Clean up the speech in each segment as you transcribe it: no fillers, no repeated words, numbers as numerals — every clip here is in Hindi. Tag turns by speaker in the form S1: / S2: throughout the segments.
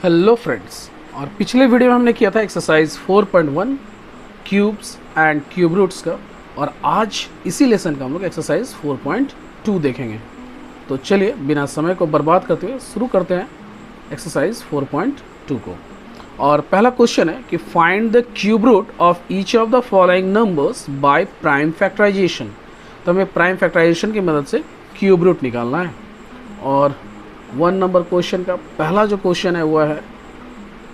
S1: Hello friends. और पिछले वीडियो में हमने किया था exercise 4.1 cubes and cube roots का, और आज इसी लेसन का हम लोग एक्सरसाइज 4.2 देखेंगे। तो चलिए बिना समय को बर्बाद करते हुए शुरू करते हैं एक्सरसाइज 4.2 को। और पहला क्वेश्चन है कि find the cube root of each of the following numbers by prime factorization. तो हमें प्राइम फैक्टराइजेशन की मदद से क्यूब रूट निकालना है। और 1 नंबर क्वेश्चन का पहला जो क्वेश्चन है वह है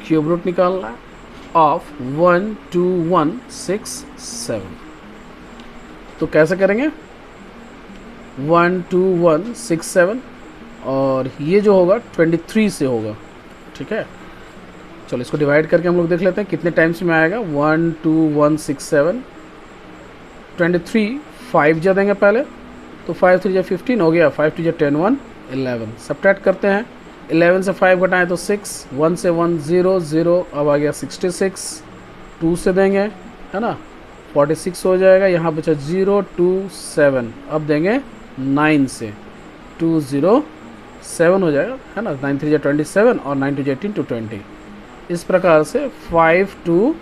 S1: क्यूब रूट निकालना है ऑफ 12167। तो कैसे करेंगे? 12167 और ये जो होगा 23 से होगा। ठीक है, चलो इसको डिवाइड करके हम लोग देख लेते हैं कितने टाइम्स में आएगा। 12167 23 5 जा देंगे पहले, तो 5 3 जा 15 हो गया, 5 2 जा 10 1 11। सब्ट्रैक्ट करते हैं, 11 से 5 घटाएं तो 6, 1 से 1 0 0, अब आ गया 66। 2 से देंगे है ना, 46 हो जाएगा, यहाँ बचा 0 2 7। अब देंगे 9 से, 207 हो जाएगा है ना। 9 3 जा 27 और 9 2 जा 18 to 20। इस प्रकार से 5 2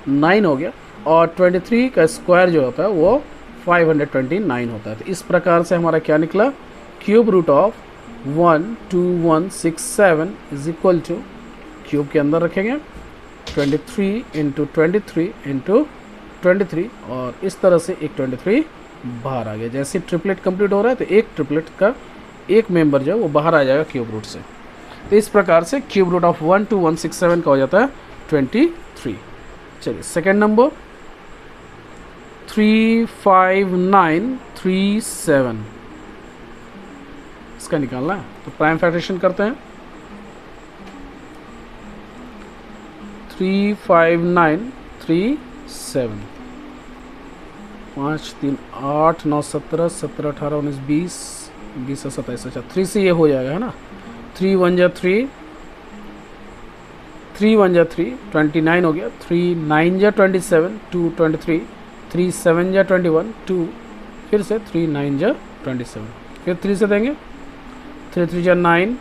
S1: 9 हो गया, और 23 का स्क्वायर जो होता है वो 529 होता है। तो इस प्रकार से हमारा क्या निकला? Cube root of 12167 is equal to, cube के अंदर रखेंगे 23 इंटू 23 इंटू 23, और इस तरह से एक 23 बाहर आ गया। जैसे ट्रिपलेट कंप्लीट हो रहा है तो एक ट्रिपलेट का एक मेंबर जो है वो बाहर आ जाएगा क्यूब रूट से। तो इस प्रकार से क्यूब रूट ऑफ 12167 का हो जाता है 23। चलिए सेकेंड नंबर 35937, इसका निकालना है। तो प्राइम फैक्टरेशन करते हैं। 35937, 5 3 8 9 17 17 18 19 20 20 27। अच्छा 3 से ये हो जाएगा है ना। 3 1 जा 3, 3 1 जा 3 29 हो गया, 3 9 जा 27 2 23, 3 7 जा 21 2, फिर से 3 9 जा 27, फिर 3 से देंगे, 3 3 जा 9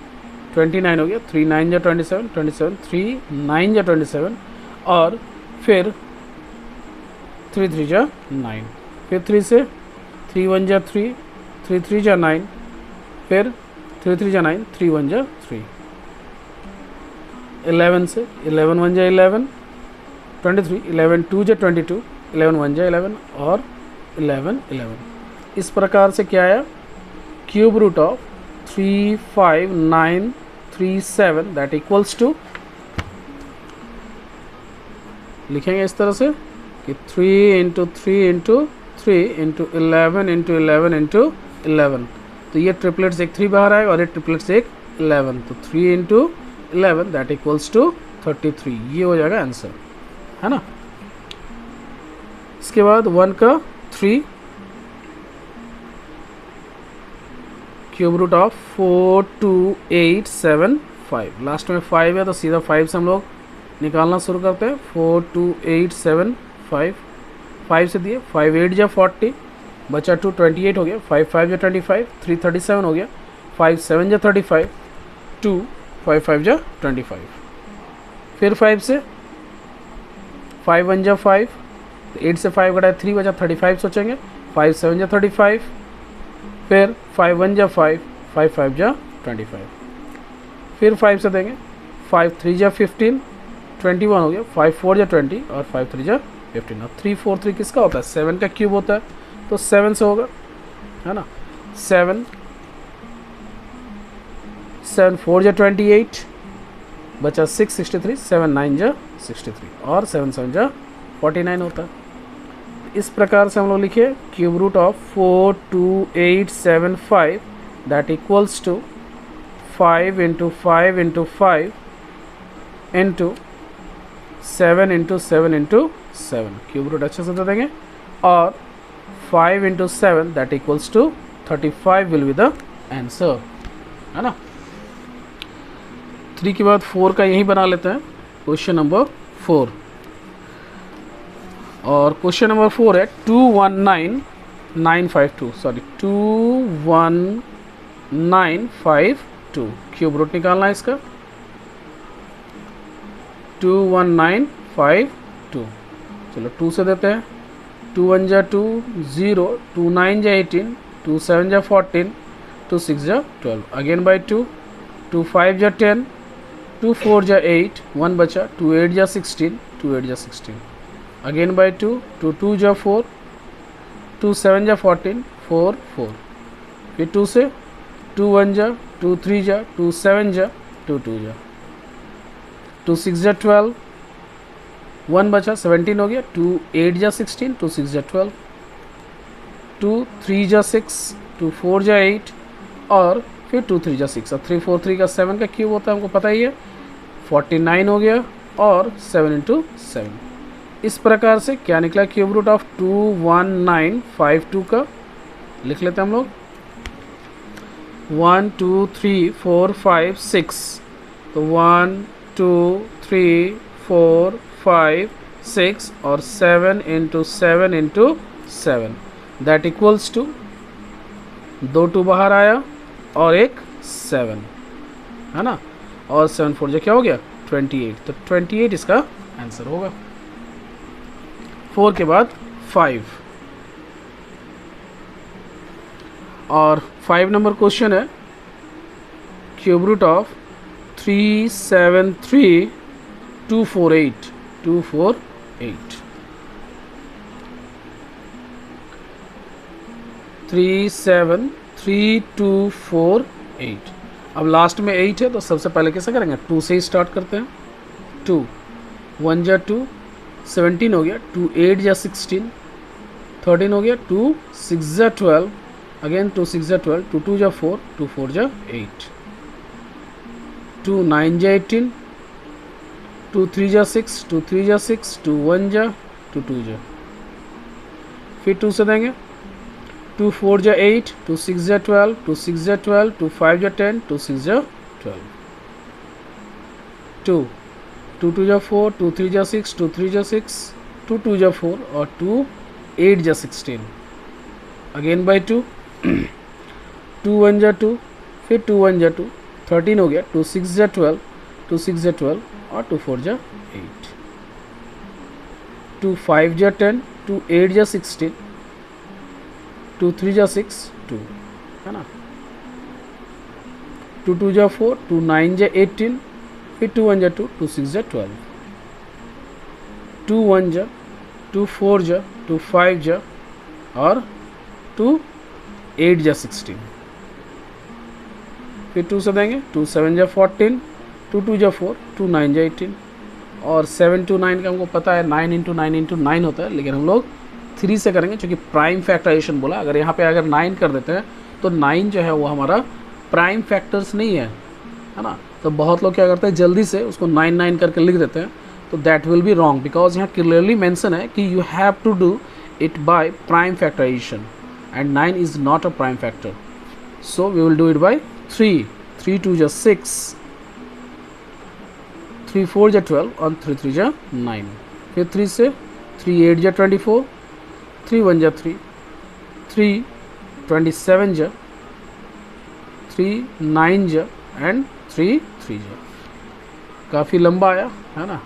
S1: 29 हो गया, 3 9 जा 27 27, 3 9 जा 27, और फिर 3 3 जा 9, फिर 3 से 3 1 जा 3, 3 3 जा 9, फिर 3 3 जा 9, 3 1 जा 3। 11 से 11 1 जा 11 23, 11 2 जा 22, 11 1 जा 11 और 11 11। इस प्रकार से क्या आया? Cube root of 35937 that equals to, लिखेंगे इस तरह से कि 3 into 3 into 3 into 11 into 11 into 11। तो ये ट्रिपलेट से एक 3 बाहर आएगा और ये ट्रिपलेट से एक 11, तो 3 इंटू 11 दैट इक्वल्स टू 33। ये हो जाएगा आंसर है ना। इसके बाद 1 का 3, क्यूब रूट ऑफ 42875, लास्ट में 5 है तो सीधा 5 से हम लोग निकालना शुरू करते हैं। 42875, 5 से दिए, 5 8 जा 40, बचा 2 28 हो गया, 5 5 जा 25, 3 37 हो गया, 5 7 जा 35, 2 5 5 जा 25, फिर 5 से 5 1 जा 5, 8 से 5 घटाए 3 बचा 35 सोचेंगे, 5 7 जा 35, फिर 5 1 जा 5, 5 5 जा 25, फिर 5 से देंगे, 5 3 जा 15 21 हो गया, 5 4 जा 20 और 5 3 जा 15। 3 4 3 किसका होता है? 7 का क्यूब होता है, तो 7 से होगा है ना। 7 7 4 जा 28, बचा 6 63, 7 9 जा 63 और 7 7 जा 49 होता है। इस प्रकार से हम लोग लिखे cube root of 42875 that equals to 5 into 5 into 5 into 7 into 7 into 7। Cube root अच्छे से दे देंगे, और 5 into 7 that equals to 35 will be the answer है ना। 3 के बाद 4 का यही बना लेते हैं क्वेश्चन नंबर 4। और क्वेश्चन नंबर 4 है 219952, सॉरी 21952। क्यूब रूट निकालना है इसका। 21952। चलो 2 से देते हैं, 2 1 जा 2 0, 2 9 जा 18, 2 7 जा 14, 2 6 जा 12, अगेन बाई 2, 2 5 जा 10, 2 4 जा 8, 1 बचा, 2 8 जा 16, 2 8 जा 16, अगेन बाई 2, 2 2 जा 4, 2 7 जा 14, 4 4, फिर 2 से 2 1 जा, 2 3 जा, 2 7 जा, 2 2 जा, 2 6 जा 12, 1 बचा, 17 हो गया, 2 8 जा 16, 2 6 जा 12, 2 3 जा 6, 2 4 जा 8, और फिर 2 3 जा 6, और 3 4 3 का 7 का क्यूब होता है, हमको पता ही है, 49 हो गया, और 7 इंटू 7। इस प्रकार से क्या निकला क्यूब रूट ऑफ 21952 का, लिख लेते हैं हम लोग, 1 2 3 4 5 6, तो 1 2 3 4 5 6 और 7 into 7 into 7, that equals to 2 2 बाहर आया और एक 7, है ना, और 7 4 जो क्या हो गया 28, तो 28 इसका आंसर होगा। 4 के बाद 5, और 5 नंबर क्वेश्चन है, क्यूब रूट ऑफ 373248 3733248। अब लास्ट में 8 है, तो सबसे पहले कैसे करेंगे, 2 से ही स्टार्ट करते हैं, 2 1 जा 2, 17 हो गया, 2 8 जा 16, 13 हो गया, 2 6 जा 12, अगेन 2 6 जा 12, 2 2 जा 4, 2 4 जा 8, 2 9 जा 18, 2 3 जा 6, 2 3 जा 6, 2 1 जा, 2 2 जा, फिर 2 से देंगे, 2 4 जा 8, 2 6 जा 12, 2 6 जा 12, 2 5 जा 10, 2 6 जा 12, 2 2 2 जा 4, 2 3 जा 6, 2 3 जा 6, 2 2 जा 4, और 2 8 जा 16, अगेन बाई 2, 2 1 जा 2, फिर 2 1 जा 2, 13 हो गया, 2 6 जा 12, 2 6 जा 12, और 2 4 जा 8, 2 5 जा 10, 2 8 जा 16, 2 3 जा 6 2, है ना, 2 2 जा 4, 2 9 जा 18, फिर 2 1 जा 2, 2 6 जा 12, 2 1 जा, 2 4 जा, 2 5 जा, और 2 8 जा 16, फिर 2 से देंगे, 2 7 जा 14, 2 2 जा 4, 2 9 जा 18, और 7 to 9 का हमको पता है 9 इंटू 9 इंटू 9 होता है, लेकिन हम लोग 3 से करेंगे, क्योंकि प्राइम फैक्टराइजेशन बोला, अगर यहाँ पे अगर 9 कर देते हैं तो 9 जो है वो हमारा प्राइम फैक्टर्स नहीं है ना, तो बहुत लोग क्या करते हैं जल्दी से उसको 9 9 करके लिख देते हैं, तो that will be wrong, because यहाँ क्लियरली मेंशन है कि you have to do it by prime factorization, and 9 is not a prime factor, so we will do it by 3 3 2 जा 6, 3 4 जा 12, और 3 3 जा 9, फिर 3 से 3 8 जा 24, 3 1 जा 3, 3 27 जा, 3 9 जा, एंड 3 3 जा, काफ़ी लंबा आया है ना,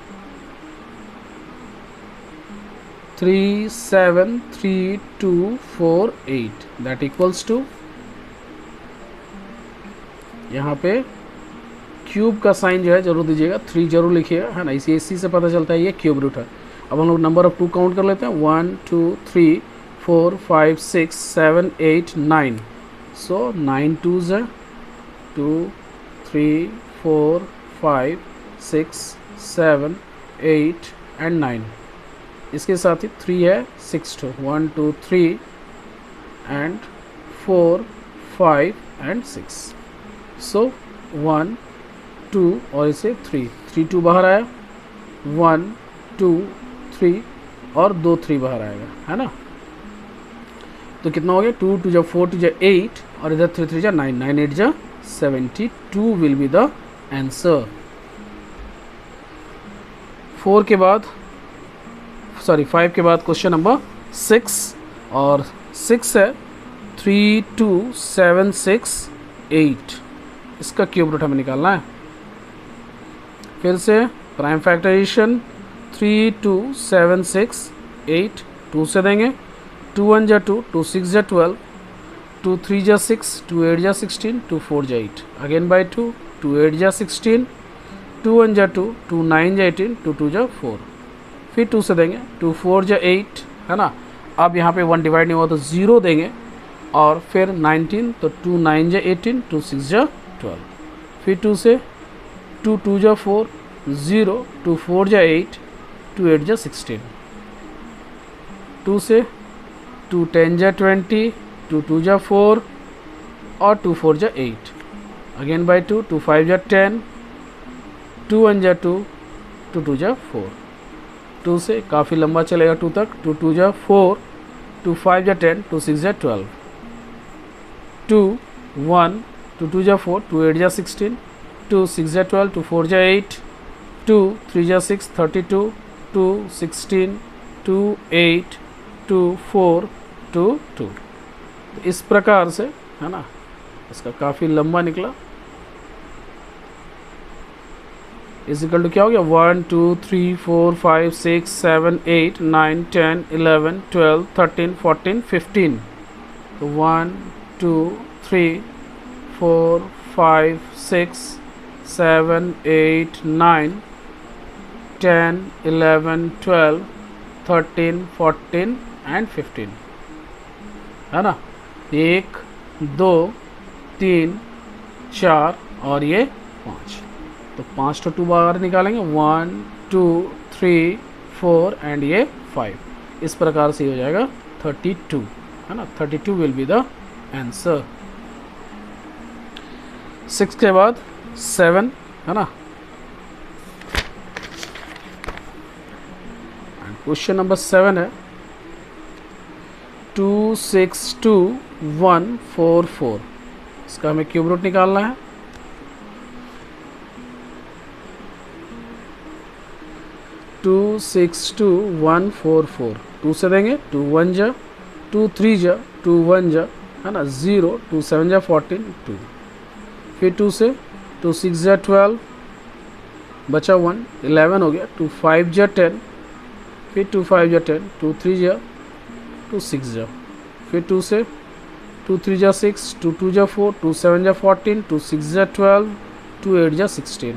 S1: 3 7 3 2 4 8, दैट इक्वल्स टू, यहाँ पे क्यूब का साइन जो है जरूर दीजिएगा, 3 जरूर लिखिएगा, है ना, इसी से पता चलता है ये क्यूब रूट है। अब हम लोग नंबर ऑफ 2 काउंट कर लेते हैं, 1 2 3 4 5 6 7 8 9, सो 9 2s है 2 3 4 5 6 7 8 एंड 9, इसके साथ ही 3 है 6 2, 1 2 3 एंड 4 5 एंड 6, सो 1 2 और इसे 3 3 2 बाहर आया, 1 2 3 और 2 3 बाहर आएगा, है ना, तो कितना हो गया 2 2 जा 4 2 जा 8, और इधर 3 3 जा 9 9 8 जा 72 विल बी द आंसर। 4 के बाद सॉरी 5 के बाद क्वेश्चन नंबर 6, और 6 है 3 2 7 6 8, इसका क्यूब रूट हमें निकालना है। फिर से प्राइम फैक्टराइजेशन 3 2 7 6 8, 2 से देंगे 2 1 जा 2, 2 6 जा 12, 2 3 जा 6, 2 8 जा 16, 2 4 जा 8, अगेन बाई 2, 2 8 जा 16, 2 1 जा 2, 2 9 जा 18, 2 2 जा 4, फिर 2 से देंगे 2 4 जा 8, है ना। अब यहाँ पे 1 डिवाइड नहीं हुआ तो 0 देंगे, और फिर 19 तो 2 9 जा 18, 2 6 जा 12, फिर 2 से 2 2 जा 4, 0, 2 4 जा 8, 2 8 जा 16, 2 से 2 10 जा 20, 2 2 जा 4, और 2 4 जा 8, अगेन बाई 2, 2 5 जा 10, 2 1 जा 2, 2 2 जा 4, 2 से काफ़ी लंबा चलेगा 2 तक, 2 2 जा 4, 2 5 जा 10, 2 6 जा 12, 2 1, 2 2 जा 4, 2 8 जा 16, 2 6 जा 12, 2 4 जा 8, 2 3 जा 6 32, 2 16, 2 8, 2 4, 2 2। तो इस प्रकार से, है ना, इसका काफ़ी लंबा निकला। इजिकल टू क्या हो गया, 1 2 3 4 5 6 7 8 9 10 11 12 13 14 15। तो 1 2 3 4 5 6 7 8 9 10 11 12 13 14 एंड 15, है ना। 1 2 3 4 और ये 5, तो 5 तो 2 बाहर निकालेंगे, 1 2 3 4 एंड ये 5। इस प्रकार से हो जाएगा 32, है ना। 32 विल बी द आंसर। 6 के बाद 7, है ना। क्वेश्चन नंबर 7 है 2 6 2 1 4 4। इसका हमें क्यूब रूट निकालना है। टू 6 2 1 4 4, 2 से देंगे 2 1 जा, 2 3 जा, 2 1 जा, है ना, 0, 2 7 जा 14, 2, फिर 2 से 2 6 जा 12, बचा 1, 11 हो गया, 2 5 जा 10, फिर 2 5 जा 10, 2 3 जा, 2 6 जा, फिर 2 से 2 3 जा 6, 2 2 जा 4, 2 7 जा 14, 2 6 जा 12, 2 8 जा 16,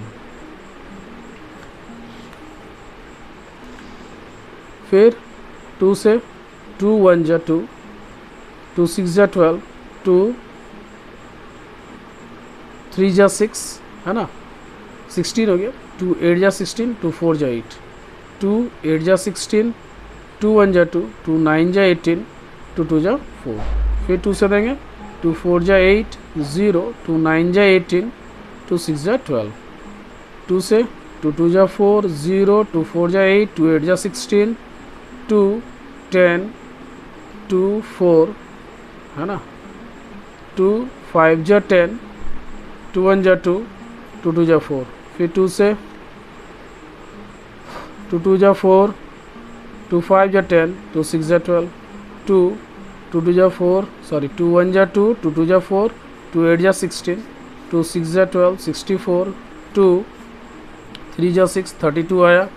S1: फिर 2 से 2 1 जा 2, 2 6 जा 12, 2 3 जा 6, है ना, 16 हो गया, 2 8 जा 16, 2 4 जा 8, 2 8 जा 16, 2 1 जा 2, 2 9 जा 18, 2 2 जा 4, फिर 2 से देंगे 2 4 जा 8, 0, 2 9 जा 18, 2 6 जा 12, 2 से 2 2 जा 4, 0, 2 4 जा 8, 2 8 जा 16, 2 10, 2 4, है ना, 2 5 जा 10, 2 1 जा 2, 2 2 जा 4, फिर 2 से 2 2 जा 4, 2 5 जा 10, 2 6 जा 12, 2 2 2 जा 4, सॉरी 2 1 जा 2, 2 2 जा 4, 2 8 जा 16, 2 6 जा 12, 64, 2 3 जा 6, 32 आया,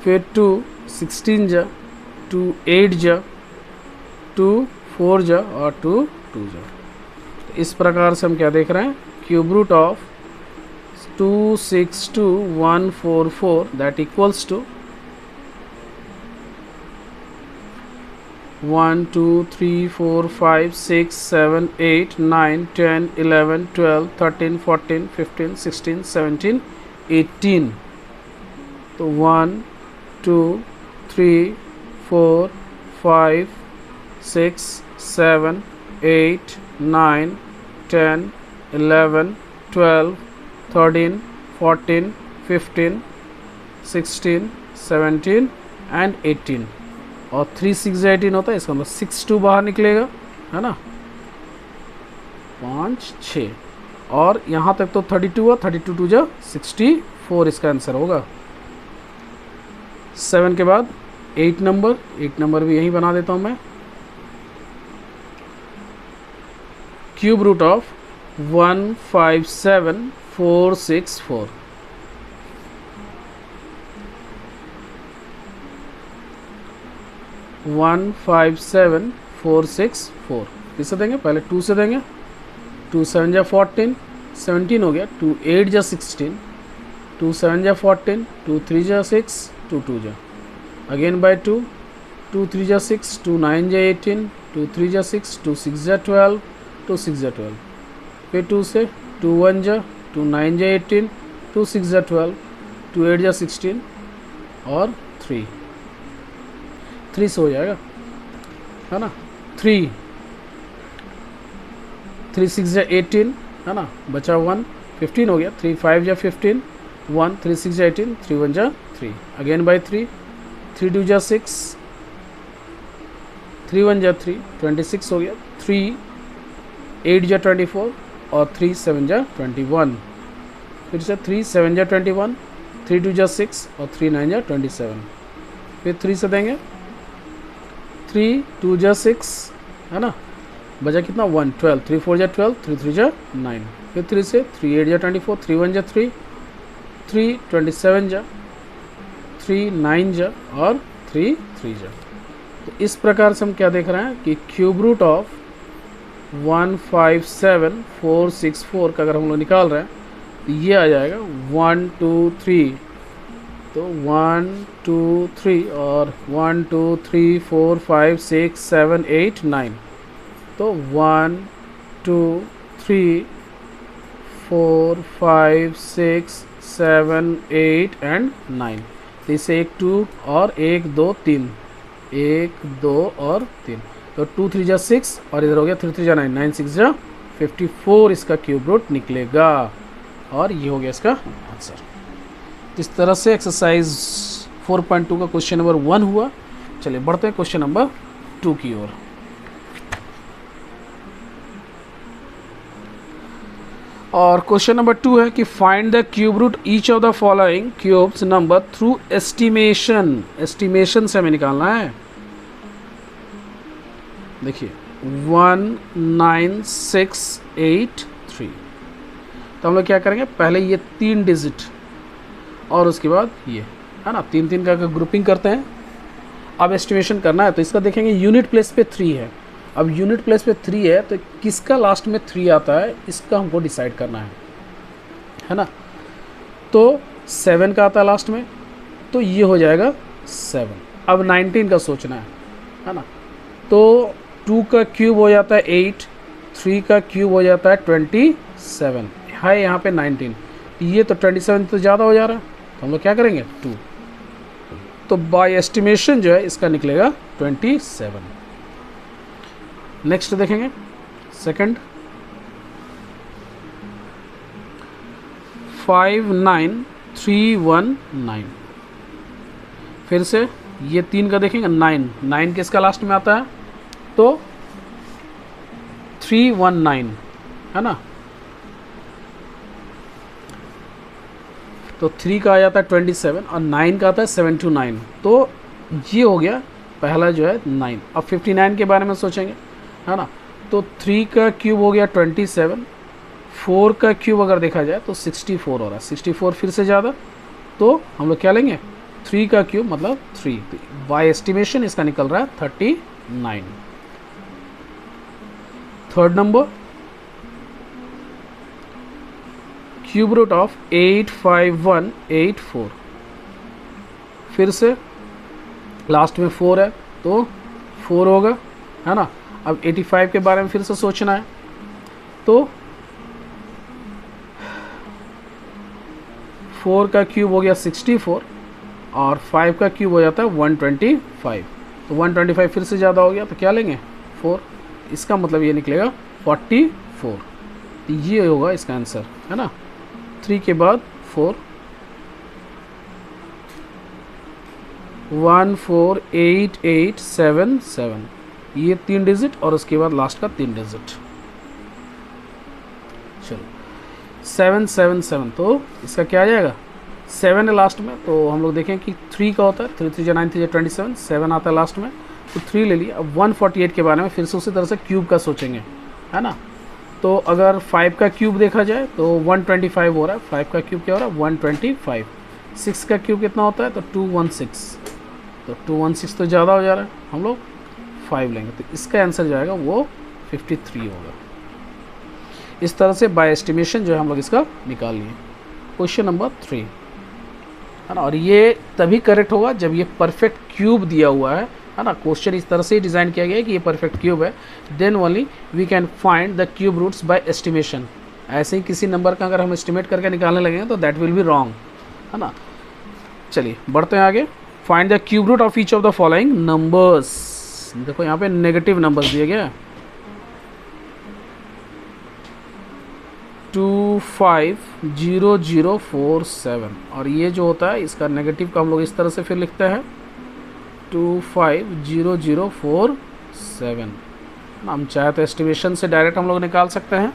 S1: फिर 2 16 जा, 2 8 जा, 2 4 जा, और 2 2 जा। तो इस प्रकार से हम क्या देख रहे हैं, cube root of 2 6 2 1 4 4 that equals to 1 2 3 4 5 6 7 8 9 10 11 12 13 14 15 16 17 18। तो 1 2 3 4 5 6 7 8 9 10 11 12 13 14 15 16 17 एंड 18, और 3 6 18 होता है, इसका मतलब 6 2 बाहर निकलेगा, है ना, 5 6, और यहाँ तक तो 32 हुआ, 32 2 जा 64 इसका आंसर होगा। 7 के बाद 8 नंबर भी यहीं बना देता हूँ मैं। Cube root of 1 5 7 4 6 4। 157464। किससे देंगे, पहले 2 से देंगे, 2 7 जा 14, 17 हो गया, 2 8 जा 16, 2 7 जा 14, 2 3 जा 6, 2 2 जा, अगेन बाय 2, 2 3 जा 6, 2 9 जा 18, 2 3 जा 6, 2 6 जा 12, 2 6 जा 12, फिर 2 से 2 1 जा, 2 9 जा 18, 2 6 जा 12, 2 8 जा 16 और 3 से हो जाएगा, है ना। 3 6 जा 18, है ना, बचा 1, 15 हो गया, 3 5 जा 15, 1 3 6 जा 18, 3 1 जा 3, अगेन बाय 3, 3 2 जा 6, 3 1 जा 3, 26 हो गया, 3 8 जा 24 और 3 7 जा 21, फिर से 3 7 जा 21, 3 2 जा 6 और 3 9 जा 27, फिर 3 से देंगे, 3 2 जा 6, है ना, बचा कितना 1 12, 3 4 जा 12, 3 3 जा 9, फिर 3 से 3 8 जा 24, 3 1 जा 3, 3 27 जा, 3 9 जा और 3 3 जा। तो इस प्रकार से हम क्या देख रहे हैं कि क्यूब रूट ऑफ 157464 का अगर हम लोग निकाल रहे हैं तो ये आ जाएगा 1 2 3, तो 1 2 3 और 1 2 3 4 5 6 7 8 9, तो 1 2 3 4 5 6 7 8 एंड 9, तो इससे 1 2 और 1 2 3, 1 2 और 3, तो 2 3 जा 6 और इधर हो गया 3 3 जा 9, 9 6 जा 54 इसका क्यूब रूट निकलेगा, और ये हो गया इसका आंसर। इस तरह से एक्सरसाइज 4.2 का क्वेश्चन नंबर 1 हुआ। चलिए बढ़ते हैं क्वेश्चन नंबर 2 की ओर। और क्वेश्चन नंबर 2 है कि find the cube root each of the following cubes number through estimation. Estimation से हमें निकालना है। देखिए 19683, तो हम लोग क्या करेंगे, पहले ये 3 डिजिट और उसके बाद ये, है ना, 3 3 का ग्रुपिंग करते हैं। अब एस्टिमेशन करना है तो इसका देखेंगे यूनिट प्लेस पे 3 है। अब यूनिट प्लेस पे 3 है तो किसका लास्ट में 3 आता है इसका हमको डिसाइड करना है ना। तो 7 का आता है लास्ट में, तो ये हो जाएगा 7। अब 19 का सोचना है ना। तो 2 का क्यूब हो जाता है 8, 3 का क्यूब हो जाता है 27 है यहाँ पे 19, ये तो 27 तो ज़्यादा हो जा रहा है, तो हम लोग क्या करेंगे 2, तो बाय एस्टिमेशन जो है इसका निकलेगा 27। नेक्स्ट देखेंगे सेकंड 59319, फिर से ये 3 का देखेंगे 9 किसका लास्ट में आता है, तो 319 है ना। तो 3 का आ जाता है 27 और 9 का आता है 729, तो ये हो गया पहला जो है 9। अब 59 के बारे में सोचेंगे, है ना। तो 3 का क्यूब हो गया 27, 4 का क्यूब अगर देखा जाए तो 64 हो रहा है, 64 फिर से ज़्यादा, तो हम लोग क्या लेंगे 3 का क्यूब मतलब 3, तो बाय एस्टिमेशन इसका निकल रहा है 39। Third number cube root of 85184, फिर से लास्ट में 4 है तो 4 होगा, है ना। अब 85 के बारे में फिर से सोचना है, तो 4 का क्यूब हो गया 64 और 5 का क्यूब हो जाता है 125, तो 125 फिर से ज़्यादा हो गया, तो क्या लेंगे 4, इसका मतलब ये निकलेगा 44, तो ये होगा इसका आंसर, है ना। 3 के बाद 4, 148877, ये 3 डिजिट और उसके बाद लास्ट का 3 डिजिट। चलो 777, तो इसका क्या आ जाएगा 7 है लास्ट में, तो हम लोग देखें कि 3 का होता है 3 3 9 3 27, 7 आता है लास्ट में, तो 3 ले लिया। अब 148 के बारे में फिर से उसी तरह से क्यूब का सोचेंगे, है ना। तो अगर 5 का क्यूब देखा जाए तो 125 हो रहा है, 5 का क्यूब क्या हो रहा है 125, 6 का क्यूब कितना होता है तो 216, तो 216 तो ज़्यादा हो जा रहा है, हम लोग 5 लेंगे, तो इसका आंसर जाएगा वो 53 होगा। इस तरह से बाय एस्टिमेशन जो है हम लोग इसका निकाल लिए। क्वेश्चन नंबर 3 है ना, और ये तभी करेक्ट होगा जब ये परफेक्ट क्यूब दिया हुआ है ना। क्वेश्चन इस तरह से डिज़ाइन किया गया है कि ये परफेक्ट क्यूब है, then only we can find the cube roots by estimation. ऐसे ही किसी नंबर का अगर हम एस्टिमेट करके निकालने लगेंगे तो दैट विल बी रॉन्ग, है ना। चलिए बढ़ते हैं आगे। Find the cube root of each of the following numbers. देखो यहाँ पे नेगेटिव नंबर्स दिए गया है, 250047, और ये जो होता है इसका नेगेटिव का हम लोग इस तरह से फिर लिखते हैं 250047। हम चाहे तो एस्टिमेशन से डायरेक्ट हम लोग निकाल सकते हैं।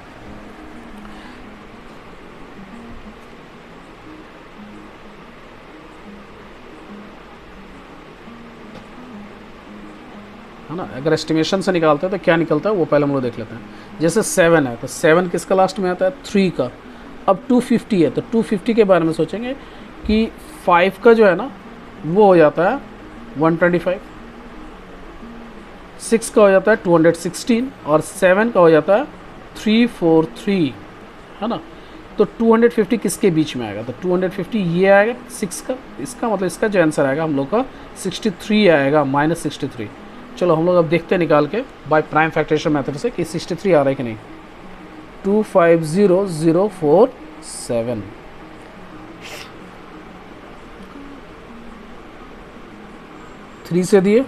S1: है ना, अगर एस्टिमेशन से निकालते हैं तो क्या निकलता है वो पहले हम लोग देख लेते हैं। जैसे 7 है तो 7 किसका लास्ट में आता है, 3 का। अब 250 है तो 250 के बारे में सोचेंगे कि 5 का जो है ना वो हो जाता है 125, 6 का हो जाता है 216 और 7 का हो जाता है 343, है ना। तो 250 किसके बीच में आएगा, तो 250 ये आएगा 6 का, इसका मतलब इसका जो आंसर आएगा हम लोग का 63 आएगा, -63। चलो हम लोग अब देखते हैं निकाल के बाय प्राइम फैक्टरेशन मेथड से कि 63 आ रहा है कि नहीं। 250047 3 से दिए,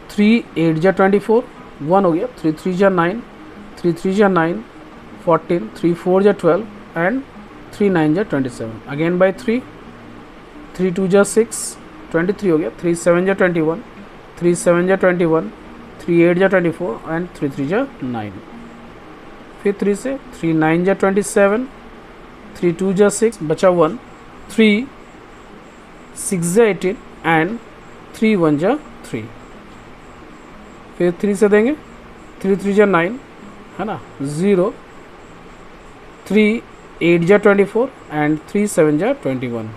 S1: 3 8 जा 24, 1 हो गया, 3 3 जा 9, 3 3 जा 9, 14, 3 4 जा 12 एंड 3 9 जा 27। अगेन बाय 3, 3 2 जा 6, 23 हो गया, 3 7 जा 21, 3 7 जा 21, 3 8 जा 24 एंड 3 3 जा 9। फिर 3 से 3 9 जा 27, 3 2 जा 6, बचा 1, 3 6 जा 18 एंड 3 1 जा 3। फिर 3 से देंगे, 3 3 जा 9, है ना, 0, 3 8 जा 24 एंड 3 7 जा 21।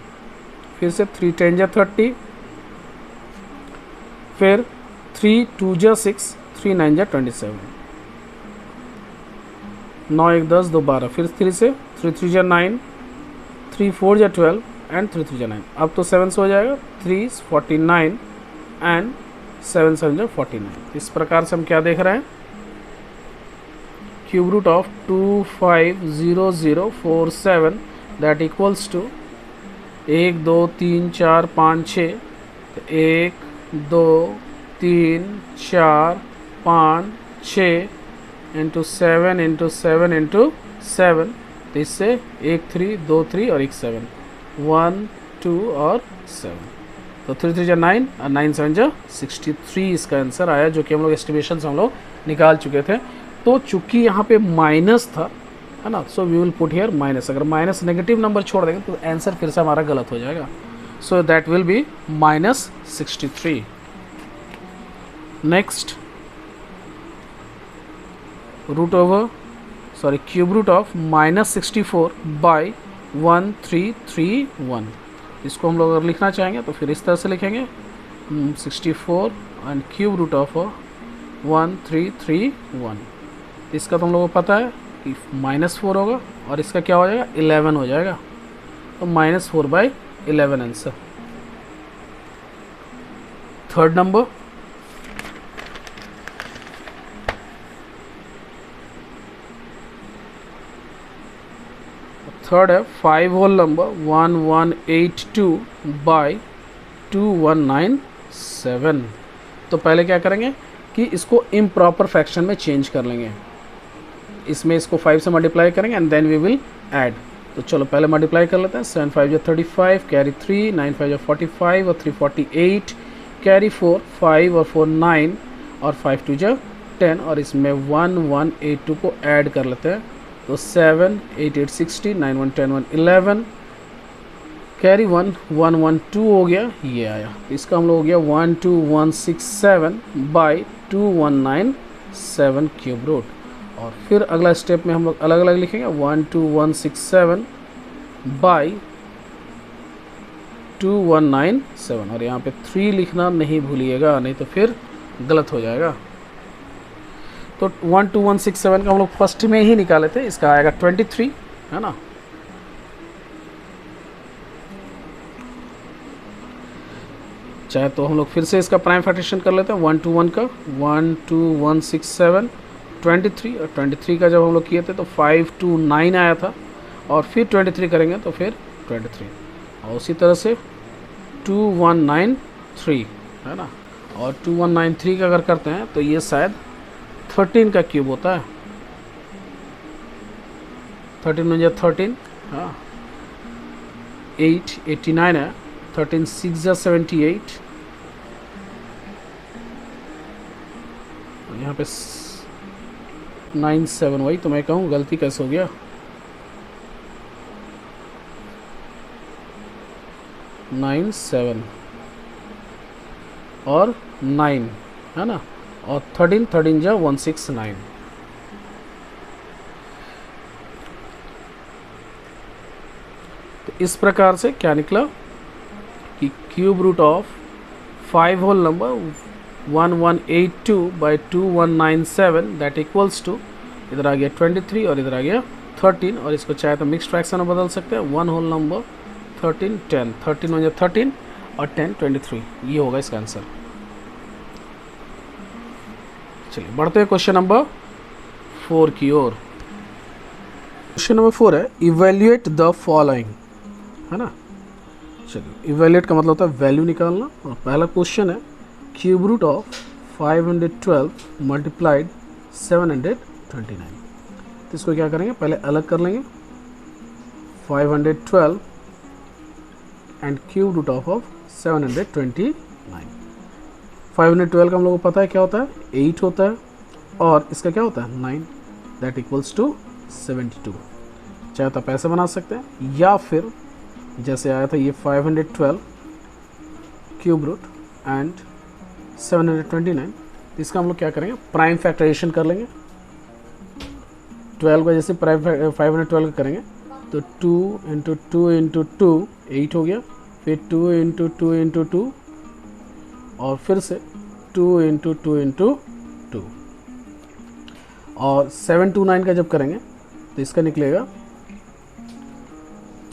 S1: फिर से 3 10 जा 30, फिर 3 2 जा 6, 3 9 जा 27, 9 1 10 2 12। फिर 3 से 3 3 जा 9, 3 4 जा 12 एंड 3 3 जा 9। अब तो 7 से हो जाएगा, 3 49 एंड 7 7 जा 49। इस प्रकार से हम क्या देख रहे हैं, cube root of 250047 that equals to 1 2 3 4 5 6, 1 2 3 4 5 6 into 7 into 7 into 7, तो इससे 1 3 2 3 और 1 7, 1 2 और 7, तो 3 3 जा 9 और 9 7 जा 63 इसका आंसर आया, जो कि हम लोग एस्टिमेशन से हम लोग निकाल चुके थे। तो चूंकि यहाँ पे माइनस था, है ना, so we will put here minus. अगर माइनस नेगेटिव नंबर छोड़ देंगे तो आंसर फिर से हमारा गलत हो जाएगा, so that will be -63। Next, cube root of -64 by 1331। इसको हम लोग अगर लिखना चाहेंगे तो फिर इस तरह से लिखेंगे 64 एंड क्यूब रूट ऑफ 1331। इसका तो हम लोगों को पता है कि -4 होगा और इसका क्या हो जाएगा, 11 हो जाएगा, तो -4/11 आंसर। थर्ड नंबर, थर्ड है 5 होल नंबर 1182 बाई 2197। तो पहले क्या करेंगे कि इसको इम्प्रॉपर फ्रैक्शन में चेंज कर लेंगे। इसमें इसको 5 से मल्टीप्लाई करेंगे and then we will add. तो चलो पहले मल्टीप्लाई कर लेते हैं। 7 5 जा 35, कैरी 3, 9 5 जा 45 और 3 48, कैरी 4, 5 और 4 9 और 5 2 जा 10, और इसमें 1182 को ऐड कर लेते हैं। तो 7 8 8 60, 9 1 10 1 11, कैरी 1 1 1 2 हो गया, ये आया। तो इसका हम लोग हो गया 12167 बाई 2197 क्यूब रूट। और फिर अगला स्टेप में हम लोग अलग अलग लिखेंगे 12167 बाई 2197 और यहाँ पे 3 लिखना नहीं भूलिएगा, नहीं तो फिर गलत हो जाएगा। तो 12167 का हम लोग फर्स्ट में ही निकाले थे, इसका आएगा 23, है ना। चाहे तो हम लोग फिर से इसका प्राइम फैक्टरेशन कर लेते हैं 121 का, 12167 23, और 23 का जब हम लोग किए थे तो 529 आया था, और फिर 23 करेंगे तो फिर 23, और उसी तरह से 2193, है ना। और 2193 का अगर करते हैं तो ये शायद 13 का क्यूब होता है, 13 में 13, हाँ 89 है, 13 6 78, यहाँ पे 97, वही तो मैं कहूँ गलती कैसे हो गया। नाइन 7 और 9, है ना, और 13 जा 169। तो इस प्रकार से क्या निकला कि cube root of 5 whole number 1182 by 2197 that equals to, इधर आ गया 23 और इधर आ गया 13, और इसको चाहे तो मिक्स फ्रैक्शन में बदल सकते हैं, 1 होल नंबर 13 10, 13 में 13 और 10 23, ये होगा इसका आंसर। चलिए बढ़ते हैं क्वेश्चन नंबर 4 की ओर। क्वेश्चन नंबर 4 है इवेल्युएट द फॉलोइंग, है ना। चलिए इवेल्युएट का मतलब होता है वैल्यू निकालना, और पहला क्वेश्चन है क्यूब रूट ऑफ 512 मल्टीप्लाइड 729। तो इसको क्या करेंगे, पहले अलग कर लेंगे 512 एंड क्यूब रूट ऑफ 729। 512 का हम लोगों को पता है क्या होता है, 8 होता है, और इसका क्या होता है 9, दैट इक्वल्स टू 72। चाहे तो पैसे बना सकते हैं, या फिर जैसे आया था ये 512 क्यूब रूट एंड 729, इसका हम लोग क्या करेंगे प्राइम फैक्टराइजेशन कर लेंगे। 12 का जैसे प्राइम 512 का करेंगे तो 2 इंटू 2 इंटू 2 8 हो गया, फिर 2 इंटू 2 इंटू 2, और फिर से 2 इंटू 2 इंटू 2, और 729 का जब करेंगे तो इसका निकलेगा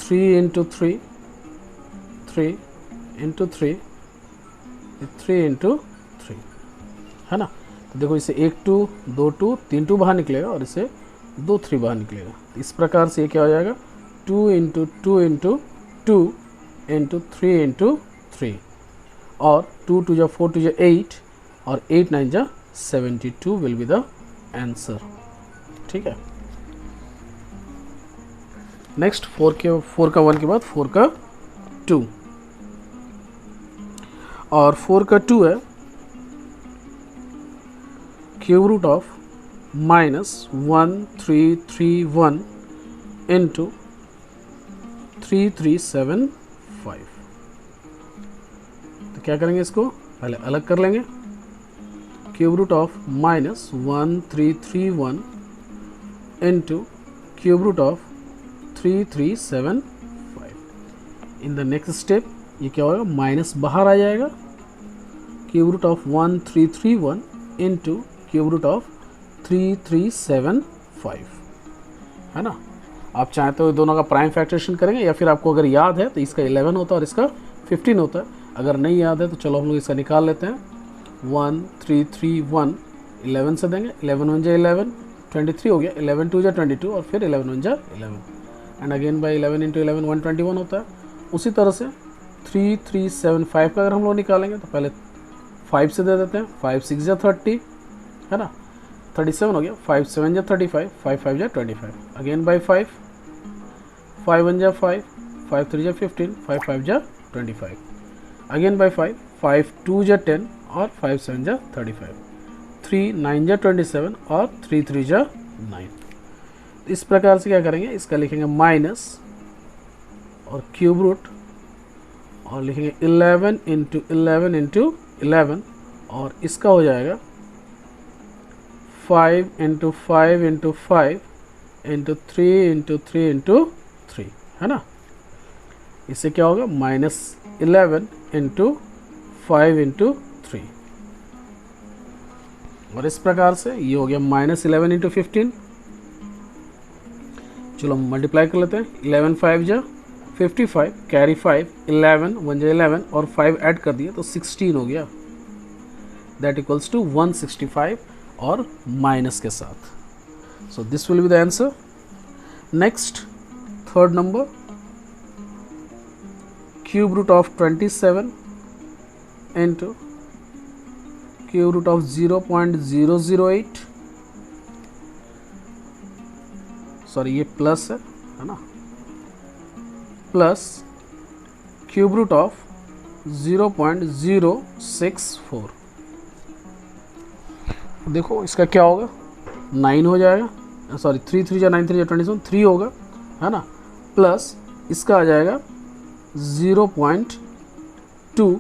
S1: 3 इंटू 3, 3 इंटू 3, 3 इंटू 3, है ना। तो देखो इसे 1 2 2 2 3 2 बाहर निकलेगा, और इसे 2 3 बाहर निकलेगा। इस प्रकार से ये क्या हो जाएगा 2 इंटू 2 इंटू 2 इंटू 3 इंटू 3, और 2 2 जा 4 2 जा 8, और 8 9 जा 72 विल बी द आंसर। ठीक है, नेक्स्ट 4 का 1 के बाद 4 का 2, और 4 का 2 है क्यूब रूट ऑफ -1331 इंटू 3375। तो क्या करेंगे, इसको पहले अलग कर लेंगे, cube root of -1331 into cube root of 3375। In the next step ये क्या होगा, माइनस बाहर आ जाएगा, cube root of 1331 into cube root of 3375, है ना। आप चाहें तो दोनों का प्राइम फैक्टरेशन करेंगे, या फिर आपको अगर याद है तो इसका 11 होता है और इसका 15 होता है। अगर नहीं याद है तो चलो हम लोग इसका निकाल लेते हैं। 1331 11 से देंगे, 11 1 जा 11, 23 हो गया, 11 2 जा 22, और फिर 11 1 जा 11, एंड अगेन बाई 11 इंटू 11 121 होता है। उसी तरह से 3375 का अगर हम लोग निकालेंगे तो पहले 5 से दे देते हैं, 5 6 जा 30, है ना, 37 हो गया, 5 7 जा 35, 5 5 जा 25, अगेन बाई 5, 5 1 जा 5, 5 3 जा 15, 5 5 जा 25, अगेन बाई 5, 5 2 जा 10, और 5 7 जा 35, 3 9 जा 27, और 3 3 जा 9। इस प्रकार से क्या करेंगे, इसका लिखेंगे माइनस और क्यूब रूट, और लिखेंगे 11 इंटू 11 इंटू 11, और इसका हो जाएगा 5 into 5 into 5 into 3 into 3 into 3, है ना। इससे क्या होगा, माइनस 11 इंटू 5 इंटू 3, और इस प्रकार से ये हो गया -11 इंटू 15। चलो हम मल्टीप्लाई कर लेते हैं। 11 5 जा 55, कैरी 5, 11 1 जा 11 और 5 ऐड कर दिया तो 16 हो गया, दैट इक्वल्स टू 165 और माइनस के साथ। So this will be the answer. Next third number, cube root of 27 into cube root of 0.008, sorry ये प्लस है ना, प्लस क्यूब रूट ऑफ 0.064। देखो इसका क्या होगा, 9 हो जाएगा, सॉरी 3 3 जा 9 3 जा 27, 3 होगा है ना, प्लस इसका आ जाएगा 0.2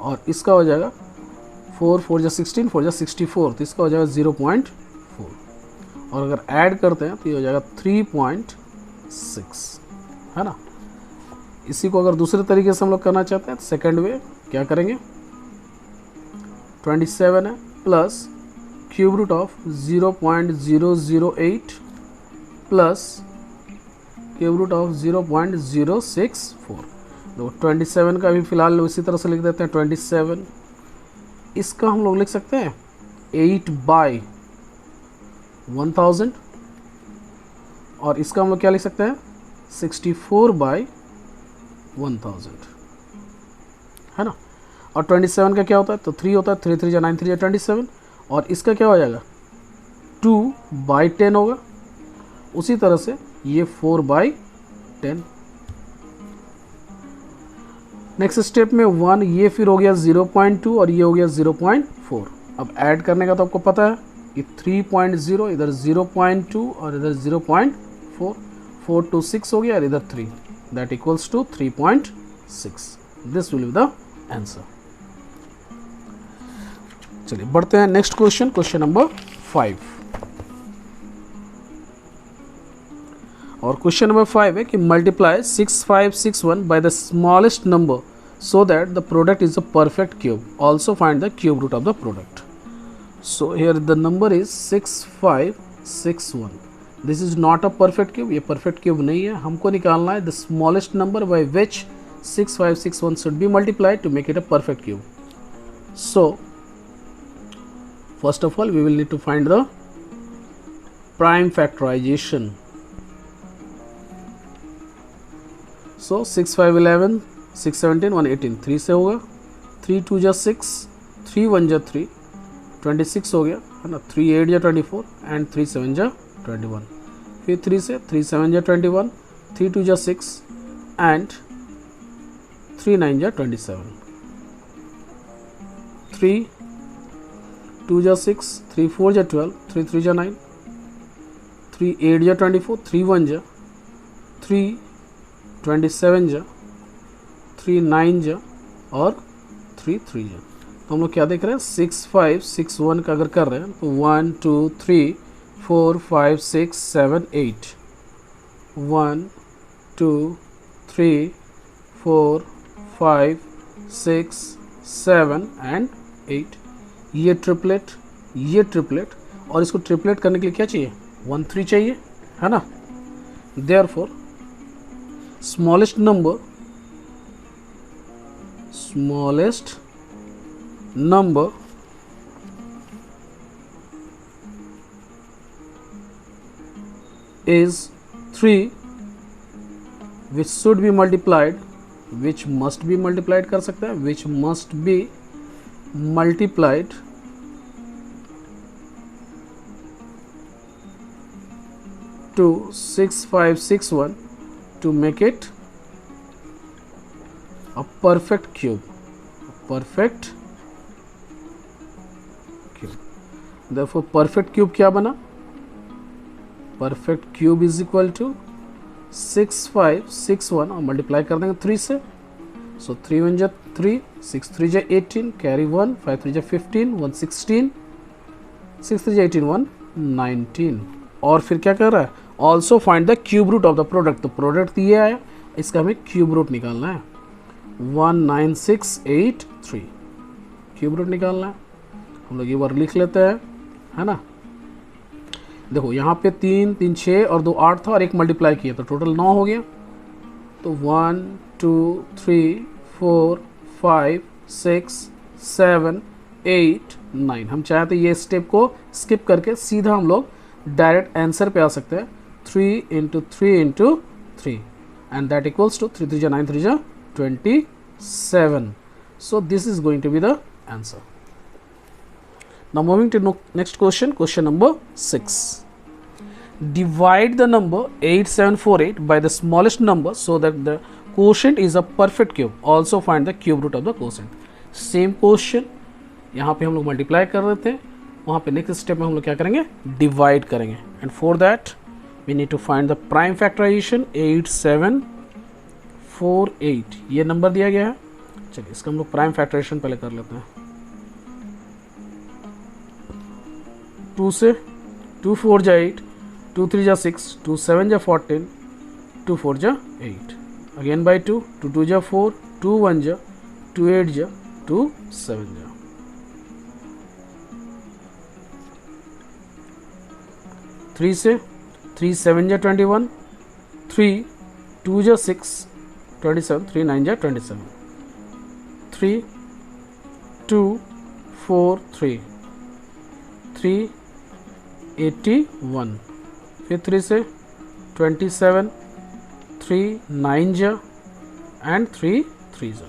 S1: और इसका हो जाएगा 4 4 जा 16, 4 जा 64, तो इसका हो जाएगा 0.4, और अगर ऐड करते हैं तो ये हो जाएगा 3.6 है ना। इसी को अगर दूसरे तरीके से हम लोग करना चाहते हैं तो सेकेंड वे क्या करेंगे, 27 है plus cube root of 0.008 plus cube root of 0.064। तो 27 का भी फिलहाल इसी तरह से लिख देते हैं 27, इसका हम लोग लिख सकते हैं 8/1000, और इसका हम लोग क्या लिख सकते हैं 64/1000 है ना। और 27 का क्या होता है, तो 3 होता है, 3 3 जा 9 3 जा 27, और इसका क्या हो जाएगा 2/10 होगा। उसी तरह से ये 4/10। नेक्स्ट स्टेप में 1, ये फिर हो गया 0.2 और ये हो गया 0.4। अब ऐड करने का तो आपको पता है, ये 3.0, इधर 0.2 और इधर 0.4, 4 to 6 हो गया और इधर 3, that equals to 3.6। This will be the answer. चलिए बढ़ते हैं नेक्स्ट क्वेश्चन, क्वेश्चन नंबर 5। और क्वेश्चन नंबर 5 है कि multiply 6561 by the smallest number so that the product is a perfect cube, also find the cube root of the product. So here the number is 6561, this is not a perfect cube, ये परफेक्ट क्यूब नहीं है। हमको निकालना है the smallest number by which 6561 should be multiplied to make it a perfect cube. So first of all we will need to find the prime factorization. So 6 5 11 6 17 118, 3 से होगा, 3 2 जा 6, 3 1 जा 3, 26 हो गया है ना, 3 8 जा 24 एंड 3 7 जा 21, फिर 3 से 3 7 जा 21, 3 2 जा 6 एंड 3 9 जा 27, 3 2 जा 6, 3 4 जा 12, 3 3 जा 9, 3 8 जा 24, 3 1 जा 3 27 जा 3 9 जा और 3 3 जा। तो हम लोग क्या देख रहे हैं, 6 5 6 1 का अगर कर रहे हैं तो 1 2 3 4 5 6 7 8, 1 2 3 4 5 6 7 एंड 8, ये ट्रिपलेट और इसको ट्रिपलेट करने के लिए क्या चाहिए, 1 3 चाहिए है ना। Therefore smallest number is 3 which should be multiplied, which must be multiplied कर सकते हैं, which must be multiplied to 6561 to make it a perfect cube, therefore perfect cube क्या बना, perfect cube is equal to 6561 और मल्टीप्लाई कर देंगे 3 से, सो 3 1 जा 3, 6 3 जा 18, कैरी 1, 5 3 जा 15, 1 16, 6 3 जा 18, 1 19, और फिर क्या कर रहा है, also find the cube root of the product. तो प्रोडक्ट दिया है, इसका हमें क्यूब रूट निकालना है। 19683 क्यूब रूट निकालना है। हम लोग ये बार लिख लेते हैं, है ना। देखो यहाँ पे 3 3 6 और 2 8 था और एक मल्टीप्लाई किया तो टोटल 9 हो गया। तो 1 2 3 4 5 6 7 8 9। हम चाहे तो ये स्टेप को स्किप करके सीधा हम लोग डायरेक्ट आंसर पे आ सकते हैं। 3 into 3 into 3 and that equals to 3 3 जा 9 3 जा 27. So this is going to be the answer. Now moving to next question, question number 6. Divide the number 8748 by the smallest number so that the quotient is a perfect cube. Also find the cube root of the quotient. Same question, यहाँ पे हम लोग मल्टीप्लाई कर रहे थे, वहाँ पे नेक्स्ट स्टेप में हम लोग क्या करेंगे, डिवाइड करेंगे। And for that we need to find the prime factorization. 8748 ये नंबर दिया गया है। चलिए इसका हम लोग प्राइम फैक्टराइजेशन पहले कर लेते हैं। 2 से 2 4 जा 8, 2 3 जा 6, 2 7 जा 14, 2 4 जा 8, अगेन बाई 2, 2 2 जा 4, 2 1 जा 2 8 जा 2 7 जा। 3 से 3 7 जा 21, 3 2 जा 6 27, 3 9 जा 27, 3 2 4 3 3 81, फिर 3 से 27, 3 9 जा एंड 3 3 जा।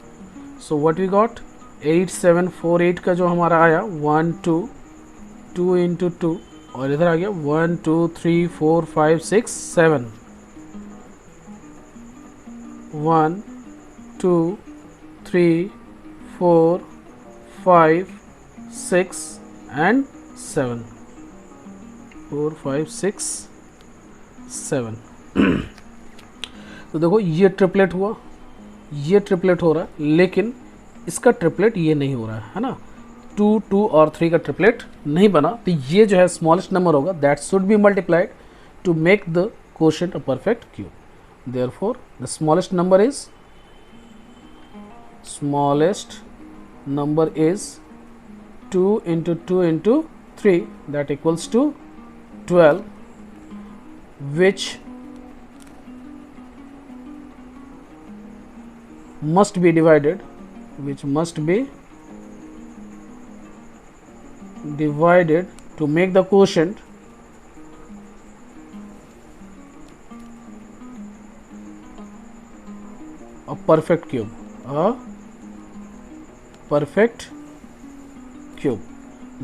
S1: सो व्हाट वी गॉट, 8748 का जो हमारा आया 1 2 2 इंटू 2 और इधर आ गया 1 2 3 4 5 6 7, 1 2 3 4 5 6 एंड 7, 4 5 6 7। तो देखो ये ट्रिपलेट हुआ, ये ट्रिपलेट हो रहा है, लेकिन इसका ट्रिपलेट ये नहीं हो रहा है ना। 2 2 और 3 का ट्रिपलेट नहीं बना, तो ये जो है स्मॉलेस्ट नंबर होगा, that should be multiplied to make the quotient a perfect cube. Therefore the smallest number is 2 into 2 into 3, that equals to 12, which must be divided to make the quotient a perfect cube,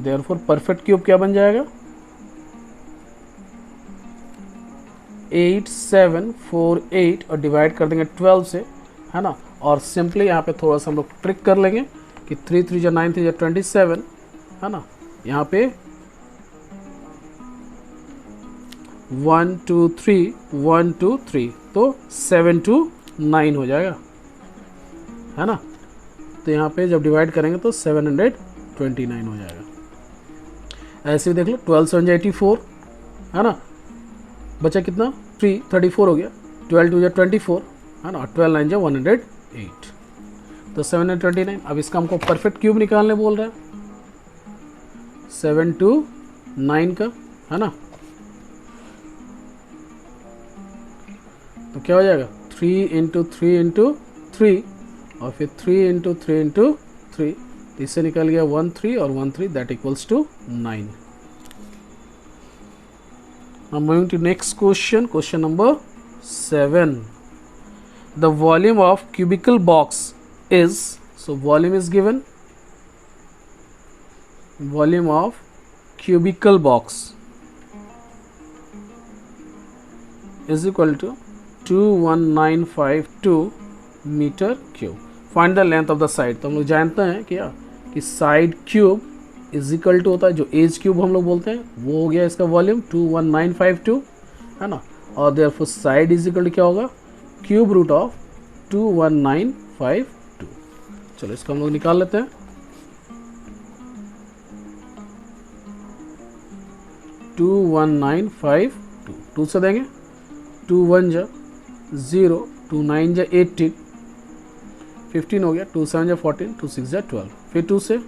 S1: therefore perfect cube क्या बन जाएगा, 8748 और डिवाइड कर देंगे 12 से, है ना। और सिंपली यहाँ पे थोड़ा सा हम लोग ट्रिक कर लेंगे कि 3 3 जा 9 3 जा 27, है ना। यहाँ पे 1 2 3 1 2 3 तो 7 2 9 हो जाएगा, है ना। तो यहाँ पे जब डिवाइड करेंगे तो 729 हो जाएगा। ऐसे ही देख लो, 12 7 जा 84, है ना। बचा कितना, 3 34 हो गया, 12 2 जा 24, है ना, 12 9 जा 108, तो 729। अब इसका हमको परफेक्ट क्यूब निकालने बोल रहा है 7 2 9 का, है ना। तो क्या हो जाएगा, 3 इंटू 3 इंटू 3 और फिर 3 इंटू 3 इंटू 3, तो इससे निकल गया 1 3 और 1 3, that equals to 9। Now moving to next question, question number 7. The volume of cubical box is, so volume is given, volume of cubical box is equal to 21952 meter cube. Find the length of the side. तो हम लोग जानते हैं क्या कि side cube is equal to होता है, जो एज क्यूब हम लोग बोलते हैं, वो हो गया इसका वॉल्यूम 21952, है ना। और therefore side is equal to क्या होगा, क्यूब रूट ऑफ 21952। चलो इसको हम लोग निकाल लेते हैं। 21952 2 से देंगे, 2 1 जा 0, 2 9 जा 18, 15 हो गया, 2 7 जा 14, 2 6 जा 12, फिर 2 से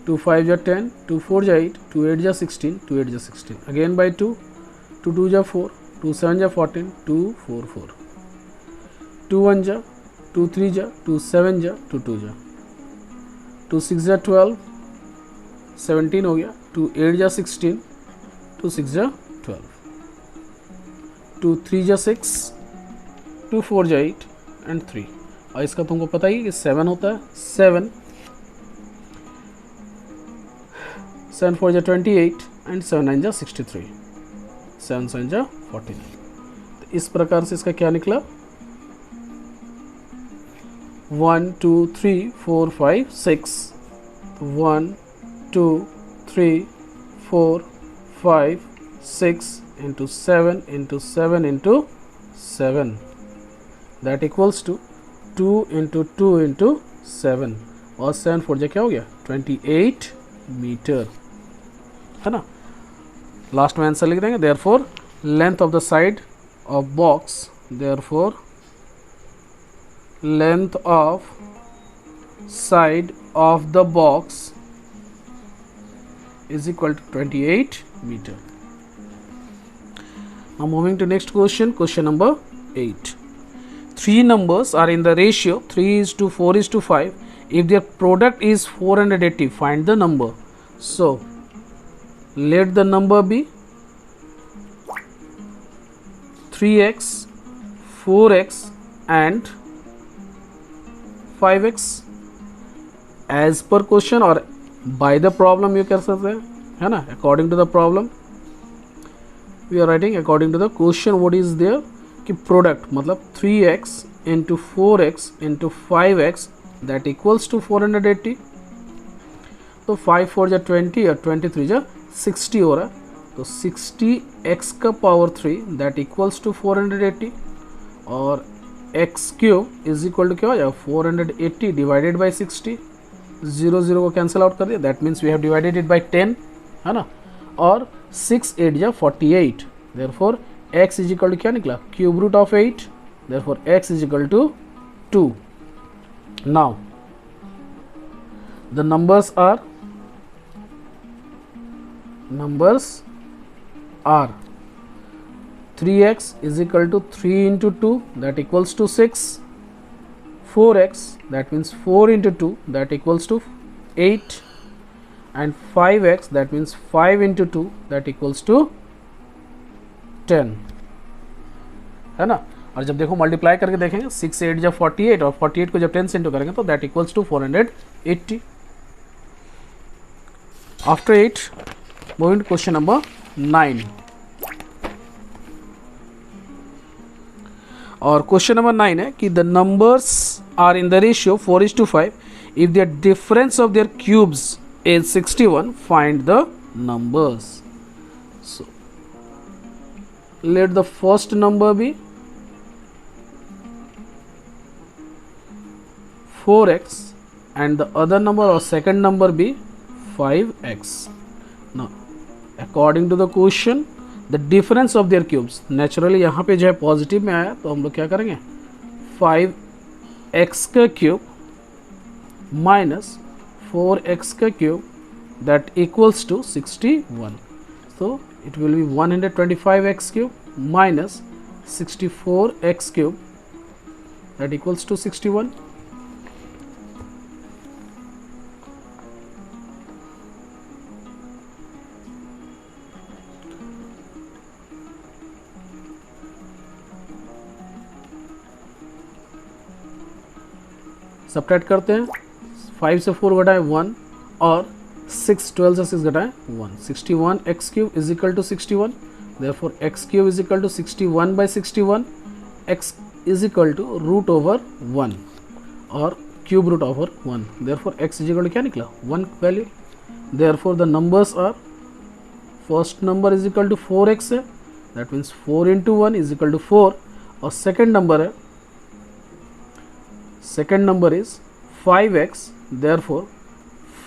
S1: 2 5 जा 10, 2 4 जा 8, 2 8 जा 16, 2 8 जा 16, अगेन बाई 2, 2 2 जा 4, 2 7 जा 14, 2 4 4, 2 1 जा, 2 3 जा, 2 7 जा, 2 2 जा, 2 6 जा 12, 17 हो गया, 2 8 जा 16, 2 6 जा 12, 2 3 जा 6, 2 4 जा 8 एंड 3। और इसका तुमको पता ही कि 7 होता है, 7 7 4 जा 28 एंड 7 9 जा 63, 7 7 जा 49। तो इस प्रकार से इसका क्या निकला, 1 2 3 4 5 6, 1 2 3 4 5 6 into 7 into 7 into 7, that equals to 2 into 2 into 7, और 7 4 जा क्या हो गया 28 मीटर, है ना। लास्ट में आंसर लिख देंगे, therefore length of the side of box, therefore length of side of the box is equal to 28 meter. Now moving to next question, question number 8. Three numbers are in the ratio 3:4:5. If their product is 480, find the number. So let the number be 3x, 4x and 5x as per question, or by the problem you कर सकते हैं, है ना, according to the problem we are writing according to the question what is there कि product मतलब 3x into 4x into 5x that equals to 480। तो 5 4 जा 20 और 23 जा 60 हो रहा है, तो 60x का पावर 3 that equals to 480, और x cube is equal to क्या हो जाएगा 480 डिवाइडेड बाई 60, 0 0 को कैंसिल आउट कर दिया, that means we have divided it by 10, है ना, और 6 8 जा 48, therefore x is equal to क्या निकला cube root of 8, therefore x is equal to 2। Now the numbers are 3x is equal to 3 into 2 that equals to 6, 4x that means 4 into 2 that equals to 8, and 5x that means 5 into 2 that equals to 10, है ना। और जब देखो मल्टीप्लाई करके देखेंगे 6 8 जब 48 और 48 को जब 10 से इंटू करेंगे तो that equals to 480। After 8 moving to question number 9, और क्वेश्चन नंबर 9 है कि the numbers are in the ratio 4:5, if the difference of their cubes is 61, find the numbers. So let the first number be 4x and the other number or second number be 5x. Now according to the question the difference of their cubes, naturally यहाँ पे जो है पॉजिटिव में आया तो हम लोग क्या करेंगे 5x का क्यूब माइनस 4x का cube that equals to 61, so it will be 125x cube minus 64x cube that equals to 61. Subtract करते हैं, 5 से 4 घटाएं 1 और 6 12 से 6 घटाएं 1, 61 x cube is equal to 61, therefore x cube is equal to 61 by 61, x is equal to root over 1 और cube root over 1, therefore x is equal to क्या निकला 1 value, therefore the numbers are first number is equal to 4x है, that means 4 into 1 is equal to 4, और सेकेंड नंबर है second number is 5x, therefore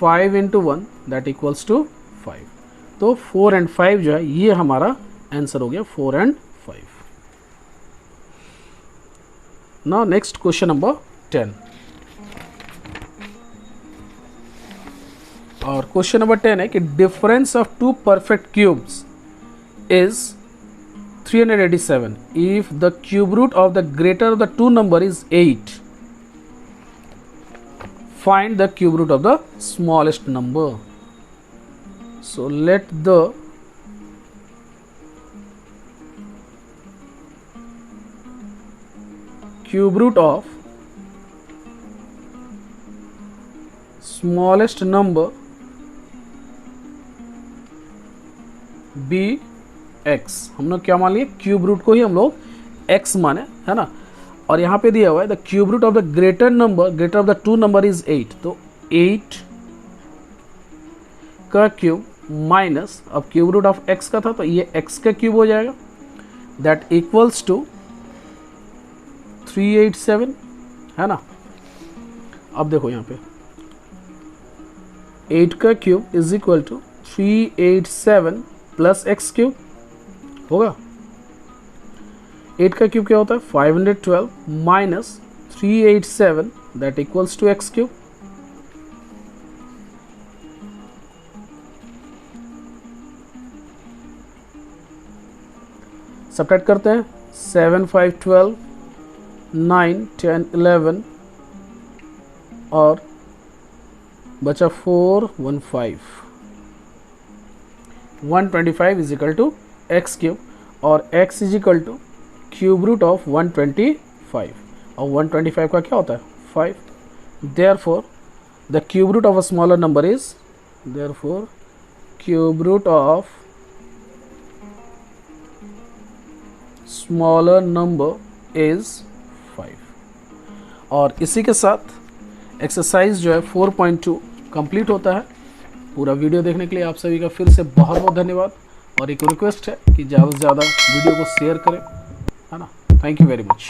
S1: 5 into 1 that equals to 5, तो 4 and 5 जो है ये हमारा आंसर हो गया 4 and 5। Now next question number 10, और क्वेश्चन नंबर 10 है कि difference of two perfect cubes is 387 if the cube root of the greater of the two number is 8. Find the cube root of the smallest number. So let the cube root of smallest number be x. हम लोग क्या मान लिए, क्यूब रूट को ही हम लोग x माने, है ना। और यहाँ पे दिया हुआ है the cube root of the greater number, greater of the two number is 8, तो 8 का क्यूब माइनस, अब क्यूब रूट ऑफ x का था तो ये x का क्यूब हो जाएगा, दैट इक्वल्स टू 387, है ना। अब देखो यहाँ पे 8 का cube is equal to 387 plus x cube होगा। 8 का क्यूब क्या होता है 512 minus 387 that equals to x cube. Subtract करते हैं, 7 5 12 9 10 11 और बचा 4 1 5 125 is equal to x cube, और x is equal to cube root of 125, और 125 का क्या होता है 5। Therefore the cube root of a smaller number is, therefore cube root of smaller number is 5। और इसी के साथ एक्सरसाइज जो है 4.2 कंप्लीट होता है। पूरा वीडियो देखने के लिए आप सभी का फिर से बहुत बहुत धन्यवाद, और एक रिक्वेस्ट है कि ज़्यादा से ज़्यादा वीडियो को शेयर करें, है ना। Thank you very much.